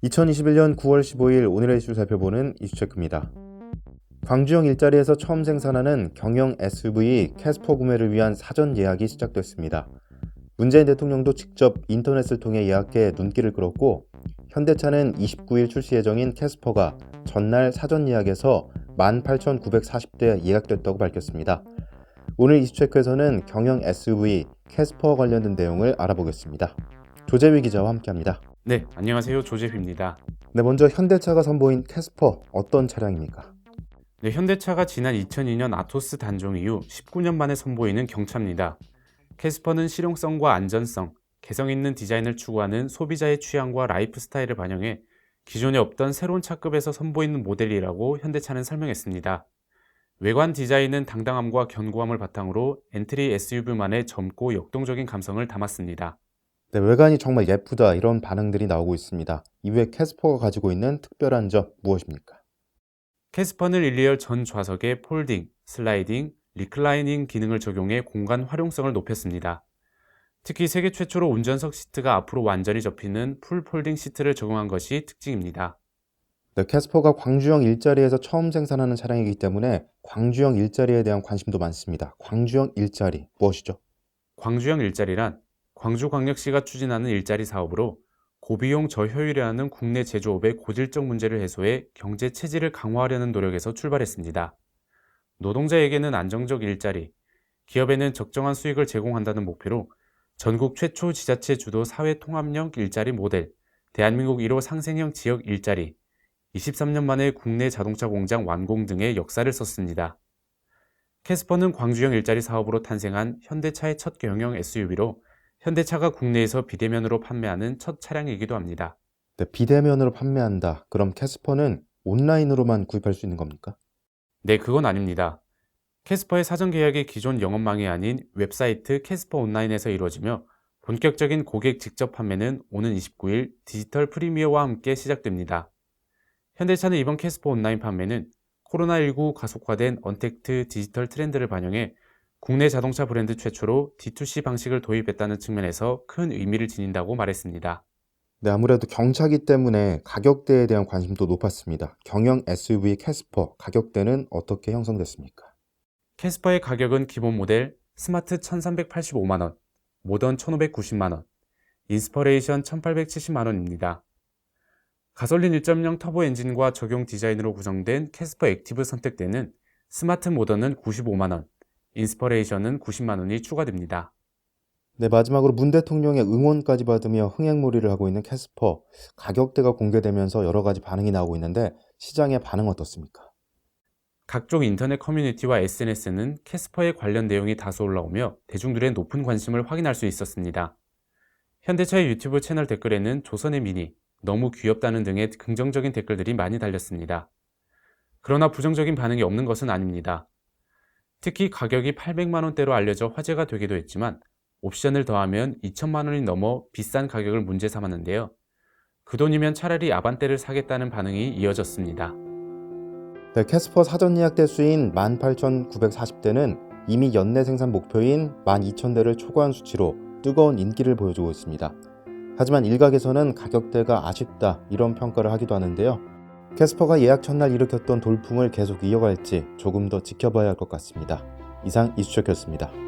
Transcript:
2021년 9월 15일 오늘의 이슈를 살펴보는 이슈체크입니다. 광주형 일자리에서 처음 생산하는 경영 SUV 캐스퍼 구매를 위한 사전 예약이 시작됐습니다. 문재인 대통령도 직접 인터넷을 통해 예약해 눈길을 끌었고, 현대차는 29일 출시 예정인 캐스퍼가 전날 사전 예약에서 18,940대 예약됐다고 밝혔습니다. 오늘 이슈체크에서는 경영 SUV 캐스퍼 관련된 내용을 알아보겠습니다. 조재휘 기자와 함께합니다. 네, 안녕하세요. 조재휘입니다. 네, 먼저 현대차가 선보인 캐스퍼 어떤 차량입니까? 네, 현대차가 지난 2002년 아토스 단종 이후 19년 만에 선보이는 경차입니다. 캐스퍼는 실용성과 안전성, 개성 있는 디자인을 추구하는 소비자의 취향과 라이프 스타일을 반영해 기존에 없던 새로운 차급에서 선보이는 모델이라고 현대차는 설명했습니다. 외관 디자인은 당당함과 견고함을 바탕으로 엔트리 SUV만의 젊고 역동적인 감성을 담았습니다. 네, 외관이 정말 예쁘다 이런 반응들이 나오고 있습니다. 이후에 캐스퍼가 가지고 있는 특별한 점 무엇입니까? 캐스퍼는 1, 2열 전 좌석에 폴딩, 슬라이딩, 리클라이닝 기능을 적용해 공간 활용성을 높였습니다. 특히 세계 최초로 운전석 시트가 앞으로 완전히 접히는 풀 폴딩 시트를 적용한 것이 특징입니다. 네, 캐스퍼가 광주형 일자리에서 처음 생산하는 차량이기 때문에 광주형 일자리에 대한 관심도 많습니다. 광주형 일자리 무엇이죠? 광주형 일자리란 광주광역시가 추진하는 일자리 사업으로 고비용 저효율이라는 국내 제조업의 고질적 문제를 해소해 경제 체질을 강화하려는 노력에서 출발했습니다. 노동자에게는 안정적 일자리, 기업에는 적정한 수익을 제공한다는 목표로 전국 최초 지자체 주도 사회통합형 일자리 모델, 대한민국 1호 상생형 지역 일자리, 23년 만에 국내 자동차 공장 완공 등의 역사를 썼습니다. 캐스퍼는 광주형 일자리 사업으로 탄생한 현대차의 첫 경영 SUV로 현대차가 국내에서 비대면으로 판매하는 첫 차량이기도 합니다. 네, 비대면으로 판매한다. 그럼 캐스퍼는 온라인으로만 구입할 수 있는 겁니까? 네, 그건 아닙니다. 캐스퍼의 사전 계약이 기존 영업망이 아닌 웹사이트 캐스퍼 온라인에서 이루어지며 본격적인 고객 직접 판매는 오는 29일 디지털 프리미어와 함께 시작됩니다. 현대차는 이번 캐스퍼 온라인 판매는 코로나19 가속화된 언택트 디지털 트렌드를 반영해 국내 자동차 브랜드 최초로 D2C 방식을 도입했다는 측면에서 큰 의미를 지닌다고 말했습니다. 네, 아무래도 경차기 때문에 가격대에 대한 관심도 높았습니다. 경영 SUV 캐스퍼 가격대는 어떻게 형성됐습니까? 캐스퍼의 가격은 기본 모델 스마트 1385만원, 모던 1590만원, 인스퍼레이션 1870만원입니다. 가솔린 1.0 터보 엔진과 적용 디자인으로 구성된 캐스퍼 액티브 선택대는 스마트 모던은 95만원, 인스퍼레이션은 90만원이 추가됩니다. 네, 마지막으로 문 대통령의 응원까지 받으며 흥행몰이를 하고 있는 캐스퍼 가격대가 공개되면서 여러 가지 반응이 나오고 있는데 시장의 반응 어떻습니까? 각종 인터넷 커뮤니티와 SNS는 캐스퍼에 관련 내용이 다수 올라오며 대중들의 높은 관심을 확인할 수 있었습니다. 현대차의 유튜브 채널 댓글에는 조선의 미니, 너무 귀엽다는 등의 긍정적인 댓글들이 많이 달렸습니다. 그러나 부정적인 반응이 없는 것은 아닙니다. 특히 가격이 800만원대로 알려져 화제가 되기도 했지만 옵션을 더하면 2천만원이 넘어 비싼 가격을 문제 삼았는데요. 그 돈이면 차라리 아반떼를 사겠다는 반응이 이어졌습니다. 네, 캐스퍼 사전 예약 대수인 18,940대는 이미 연내 생산 목표인 12,000대를 초과한 수치로 뜨거운 인기를 보여주고 있습니다. 하지만 일각에서는 가격대가 아쉽다 이런 평가를 하기도 하는데요. 캐스퍼가 예약 첫날 일으켰던 돌풍을 계속 이어갈지 조금 더 지켜봐야 할 것 같습니다. 이상 이슈체크였습니다.